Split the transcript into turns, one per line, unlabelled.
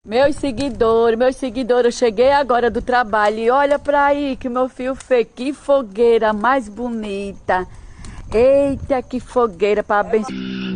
Meus seguidores, eu cheguei agora do trabalho e olha pra aí que meu filho fez, que fogueira mais bonita. Eita, que fogueira para abençoar.